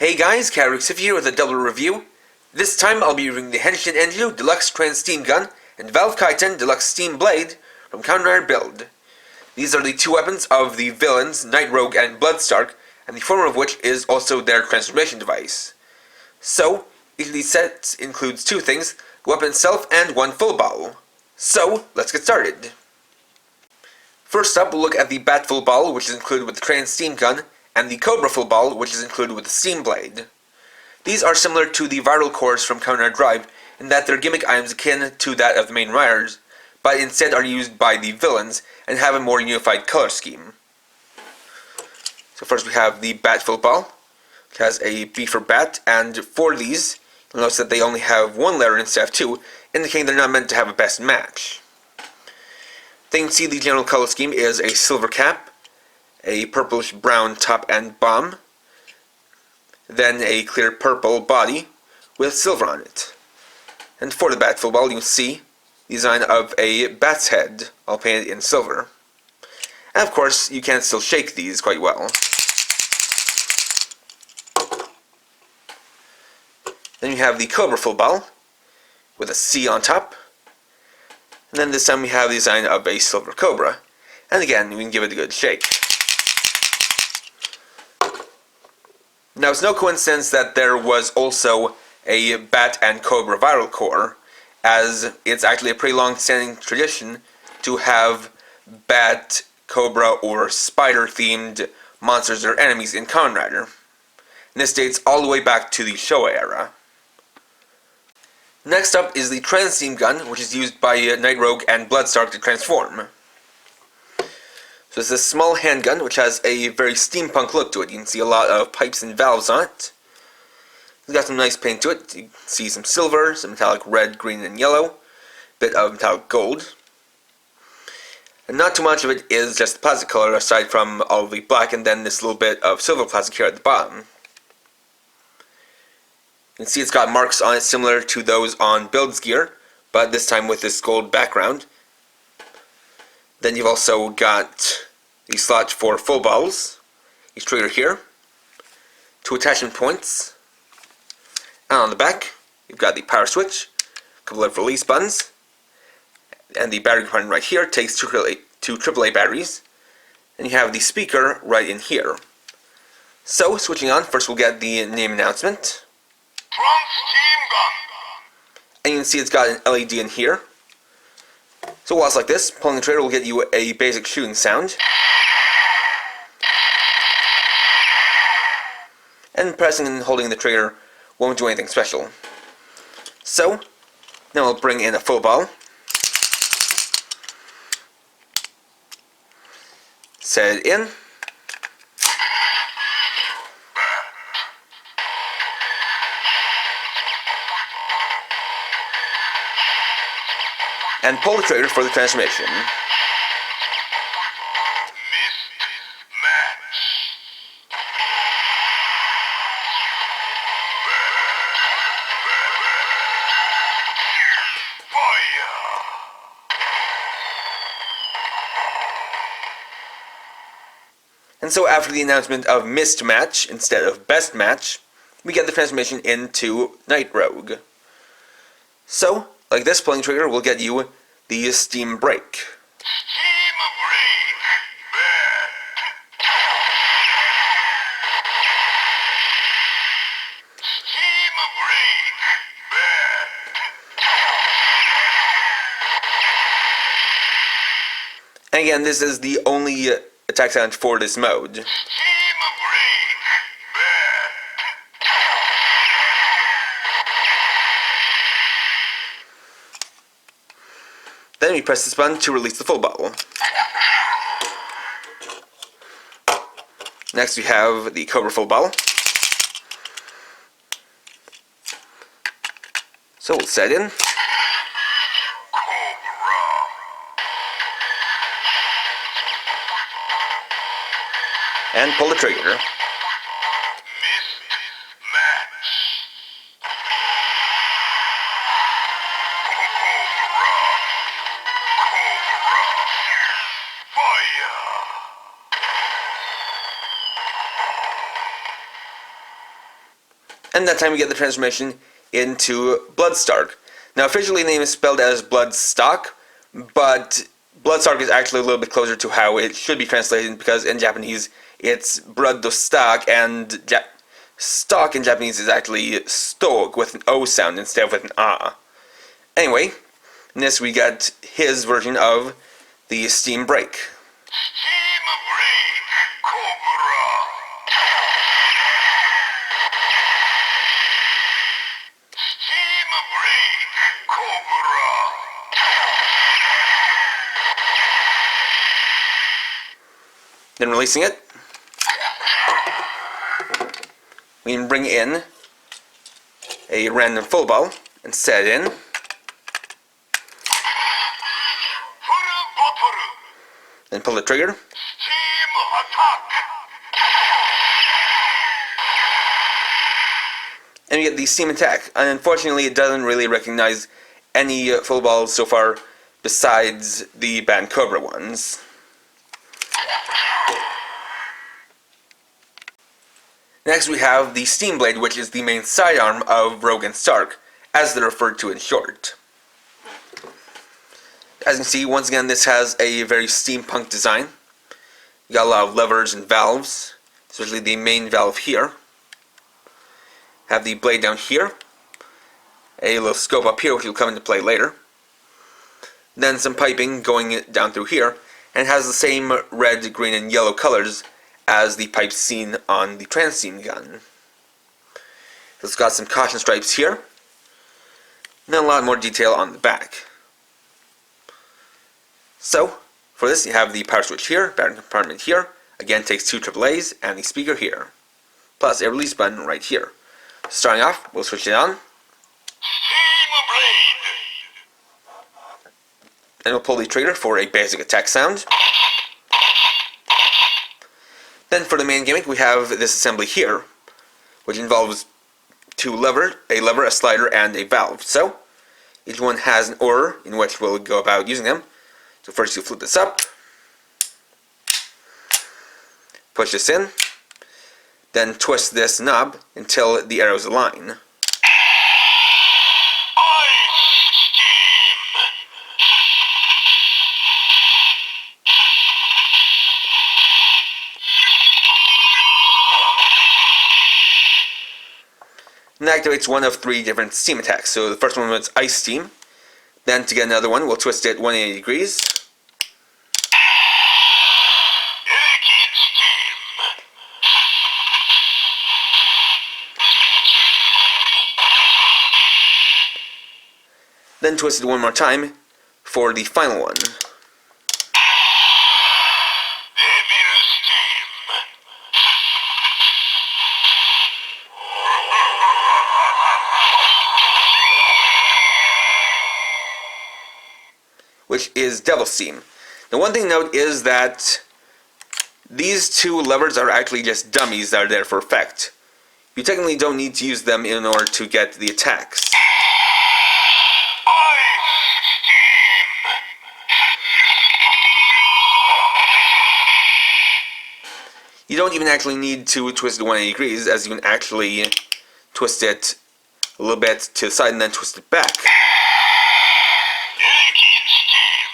Hey guys, Kaiten here with a double review. This time I'll be reviewing the Henshin Enjuu Deluxe TranSteam Gun and Valve Kaiten Deluxe Steam Blade from Kamen Rider build. These are the two weapons of the villains, Night Rogue and Bloodstark, and the former of which is also their transformation device. So, each of these sets includes two things, the weapon itself and one full bottle. So, let's get started. First up, we'll look at the Bat full bottle, which is included with the TranSteam Gun, and the COBRA full bottle, which is included with the Steam Blade. These are similar to the viral cores from Kamen Rider Drive in that they're gimmick items akin to that of the main riders, but instead are used by the villains and have a more unified color scheme. So first we have the Bat full bottle, which has a B for Bat, and for these, you'll notice that they only have one letter instead of two, indicating they're not meant to have a best match. Then you can see the general color scheme is a silver cap, a purplish brown top and bottom, then a clear purple body with silver on it. And for the Bat full bottle, you can see the design of a bat's head, all painted in silver. And of course, you can still shake these quite well. Then you have the COBRA full bottle with a C on top. And then this time we have the design of a silver cobra. And again, we can give it a good shake. Now, it's no coincidence that there was also a Bat and Cobra viral core, as it's actually a pretty long-standing tradition to have Bat, Cobra, or Spider-themed monsters or enemies in Kamen Rider. And this dates all the way back to the Showa era. Next up is the TranSteam Gun, which is used by Night Rogue and Bloodstark to transform. So it's a small handgun which has a very steampunk look to it. You can see a lot of pipes and valves on it. It's got some nice paint to it. You can see some silver, some metallic red, green, and yellow. A bit of metallic gold. And not too much of it is just the plastic color aside from all of the black and then this little bit of silver plastic here at the bottom. You can see it's got marks on it similar to those on Build's gear, but this time with this gold background. Then you've also got the slot for full bottles, each trigger here, two attachment points, and on the back you've got the power switch, a couple of release buttons, and the battery compartment right here takes two AAA batteries, and you have the speaker right in here. So, switching on, first we'll get the name announcement. TranSteam Gun. And you can see it's got an LED in here. So while it's like this, pulling the trigger will get you a basic shooting sound. And pressing and holding the trigger won't do anything special. So, now I'll bring in a full bottle. Set it in. And pull the trigger for the transformation. And so after the announcement of missed match instead of best match, we get the transformation into Night Rogue. So, like this, pulling trigger will get you the steam brake. Steam brake. Steam brake. And again, this is the only attack sound for this mode. Steam brake. Then we press this button to release the full bottle. Next we have the COBRA full bottle. So we'll set in. And pull the trigger. And that time we get the transformation into Bloodstark. Now officially the name is spelled as Bloodstock, but Bloodstark is actually a little bit closer to how it should be translated, because in Japanese it's Bloodstock, and stock in Japanese is actually stoke with an O sound instead of with an A. Anyway, in this we got his version of the Steam Break. Steam Break, COBRA. Steam Break, COBRA. Then releasing it, we can bring in a random full ball and set it in. Full bottle. Then pull the trigger, Steam attack. and you get the Steam Attack. And unfortunately it doesn't really recognize any full balls so far besides the banned COBRA ones. Next we have the Steam Blade, which is the main sidearm of Rogue and Stark, as they're referred to in short. As you can see, once again this has a very steampunk design. You got a lot of levers and valves, especially the main valve here. Have the blade down here, a little scope up here which will come into play later. Then some piping going down through here, and it has the same red, green, and yellow colors as the pipes seen on the TranSteam Gun. It's got some caution stripes here, and then a lot more detail on the back. So, for this you have the power switch here, battery compartment here, again takes two AAAs, and the speaker here, plus a release button right here. Starting off, we'll switch it on, Steam Blade. and we'll pull the trigger for a basic attack sound. Then for the main gimmick we have this assembly here, which involves two levers, a lever, a slider, and a valve. So, each one has an order in which we'll go about using them. So first you flip this up, push this in, then twist this knob until the arrows align. Ice Steam. And that activates one of three different steam attacks. So the first one was Ice Steam. Then to get another one, we'll twist it 180 degrees. Liquid Steam. Then twist it one more time for the final one. Devil Steam. Which is Devil Steam. Now one thing to note is that these two levers are actually just dummies that are there for effect. You technically don't need to use them in order to get the attacks. Ice Steam. You don't even actually need to twist it 180 degrees, as you can actually twist it a little bit to the side and then twist it back. Liquid Steam.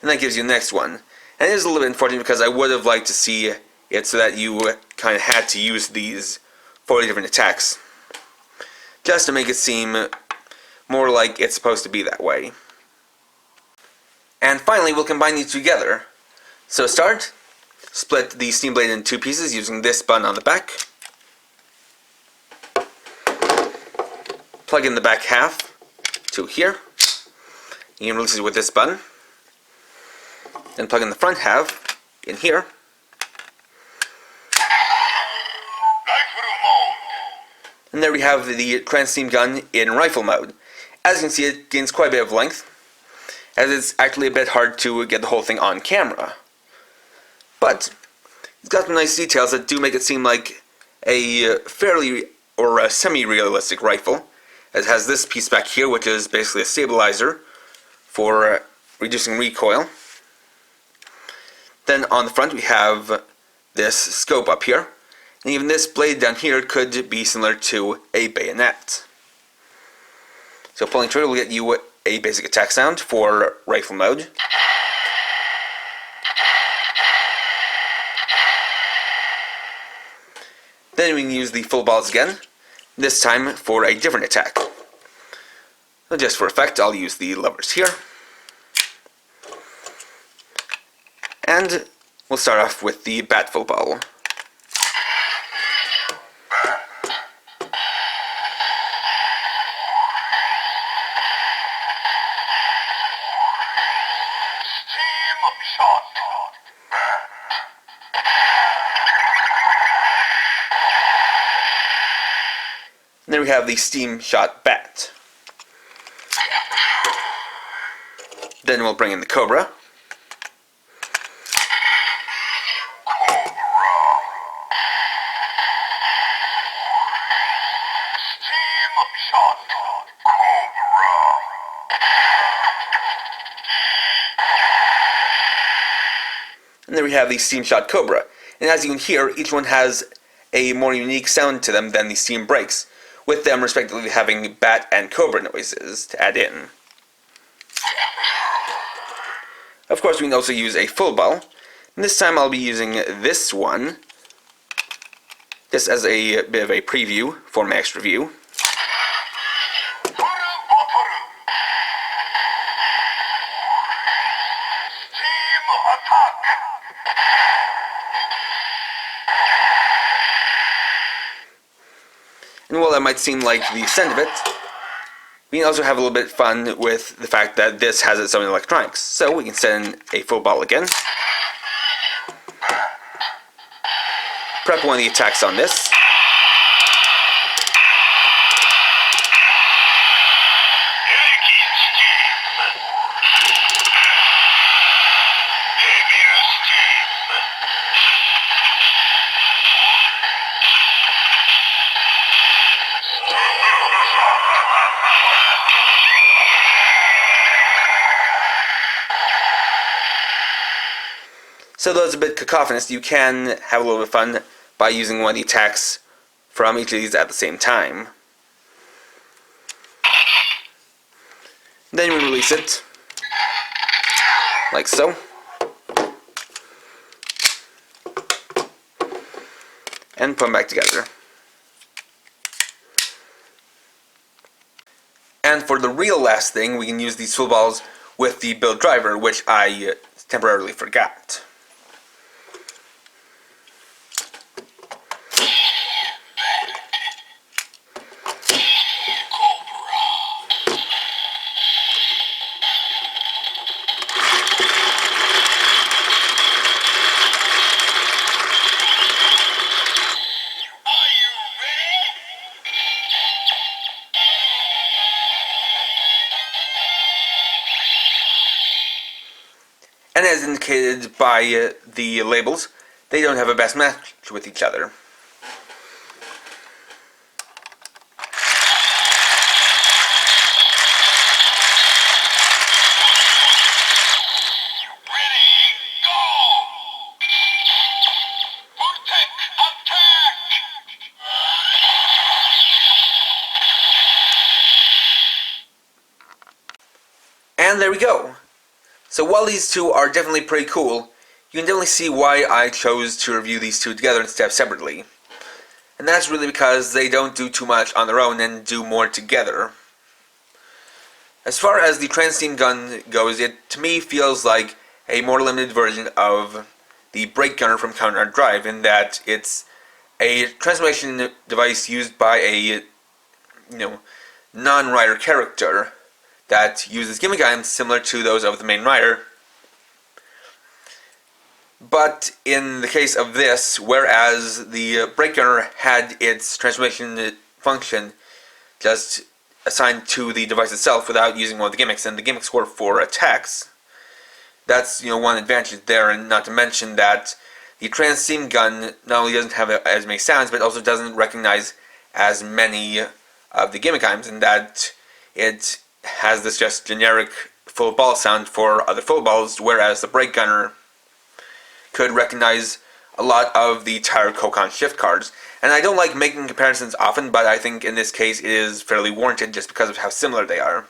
And that gives you the next one. And it is a little bit unfortunate because I would have liked to see it so that you kind of had to use these 40 different attacks, just to make it seem more like it's supposed to be that way. And finally, we'll combine these together. So to start, split the Steam Blade in two pieces using this button on the back. Plug in the back half to here. You can release it with this button. Then plug in the front half in here. Rifle mode. And there we have the TranSteam Gun in rifle mode. As you can see, it gains quite a bit of length, as it's actually a bit hard to get the whole thing on camera. But it's got some nice details that do make it seem like a fairly or a semi-realistic rifle. It has this piece back here, which is basically a stabilizer for reducing recoil. Then on the front we have this scope up here. And even this blade down here could be similar to a bayonet. So pulling trigger will get you a basic attack sound for rifle mode. Then we can use the full balls again, this time for a different attack. So just for effect, I'll use the levers here. And we'll start off with the bat full ball. And then we have the steam shot bat. Then we'll bring in the COBRA. And then we have the steam shot COBRA. And as you can hear, each one has a more unique sound to them than the steam brakes, with them respectively having bat and COBRA noises to add in. Of course, we can also use a full ball. And this time I'll be using this one, just as a bit of a preview for my next review. And while that might seem like the extent of it, we can also have a little bit of fun with the fact that this has its own electronics. So we can set in a full ball again. Prep one of the attacks on this. So though it's a bit cacophonous, you can have a little bit of fun by using one of the attacks from each of these at the same time. Then you release it, like so. And put them back together. And for the real last thing, we can use these full balls with the build driver, which I temporarily forgot. And as indicated by the labels, they don't have a best match with each other. And there we go. So while these two are definitely pretty cool, you can definitely see why I chose to review these two together instead of separately. And that's really because they don't do too much on their own and do more together. As far as the TranSteam Gun goes, it to me feels like a more limited version of the brake gunner from Counter Drive, in that it's a transformation device used by a non-rider character that uses gimmick items similar to those of the main rider. But in the case of this, whereas the brake gunner had its transformation function just assigned to the device itself without using one of the gimmicks, and the gimmicks were for attacks, that's one advantage there. And not to mention that the TranSteam Gun not only doesn't have as many sounds, but also doesn't recognize as many of the gimmick items, in that it has this just generic full ball sound for other full balls, whereas the brake gunner could recognize a lot of the Tire Kokon shift cards, and I don't like making comparisons often, but I think in this case it is fairly warranted just because of how similar they are.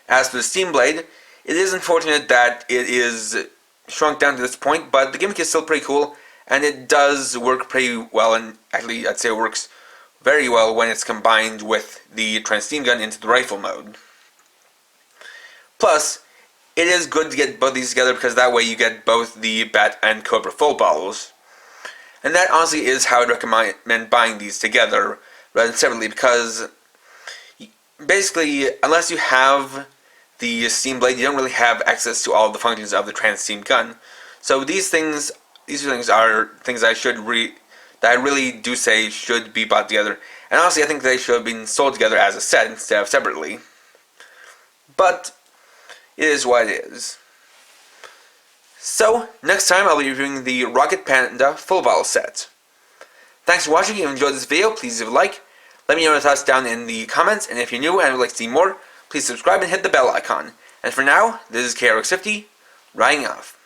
As for the Steam Blade, it is unfortunate that it is shrunk down to this point, but the gimmick is still pretty cool, and it does work pretty well, and actually I'd say it works very well when it's combined with the TranSteam Gun into the rifle mode. Plus, it is good to get both these together because that way you get both the Bat and Cobra full bottles. And that honestly is how I'd recommend buying these together rather than separately, because basically, unless you have the Steam Blade, you don't really have access to all the functions of the TranSteam Gun. So these things are things that I really do say should be bought together. And honestly, I think they should have been sold together as a set instead of separately. But it is what it is. So, next time I'll be reviewing the Rocket Panda full bottle set. Thanks for watching. If you enjoyed this video, please leave a like. Let me know your thoughts down in the comments, and if you're new and would like to see more, please subscribe and hit the bell icon. And for now, this is KRX50, writing off.